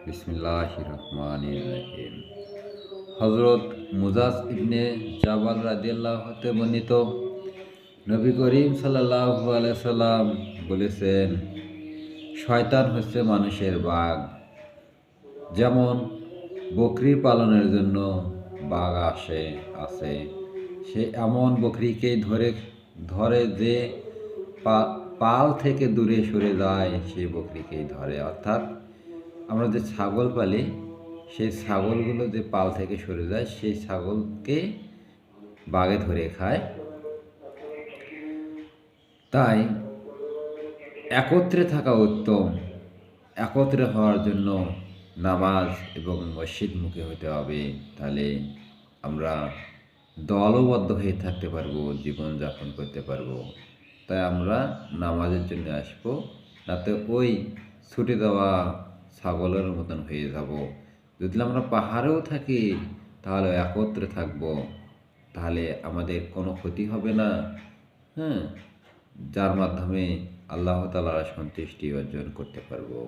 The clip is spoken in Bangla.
বিসমিল্লাহির রহমানির রহিম। হযরত মুআয ইবনে জাবাল রাদিয়াল্লাহু হতে বর্ণিত, নবী করিম সাল্লাল্লাহু আলাইহি সাল্লাম বলেছেন, শয়তান হচ্ছে মানুষের বাঘ। যেমন বকরি পালনের জন্য বাঘ আছে, সে এমন বকরিকেই ধরে যে পাল থেকে দূরে সরে যায়, সেই বকরিকেই ধরে। অর্থাৎ আমরা যে ছাগল পালি, সেই ছাগলগুলো যে পাল থেকে সরে যায়, সেই ছাগলকে বাঘে ধরে খায়। তাই একত্রে থাকা উত্তম। একত্রে হওয়ার জন্য নামাজ এবং মসজিদমুখী হতে হবে। তাহলে আমরা দলবদ্ধ হয়ে থাকতে পারবো, জীবনযাপন করতে পারবো। তাই আমরা নামাজের জন্য আসবো, তাতে ওই ছুটে দেওয়া ছাগলের মতন হয়ে যাব। যদি আমরা পাহাড়েও থাকি, তাহলে একত্রে থাকবো, তাহলে আমাদের কোনো ক্ষতি হবে না। হ্যাঁ, যার মাধ্যমে আল্লাহ তাআলার সন্তুষ্টি অর্জন করতে পারবো।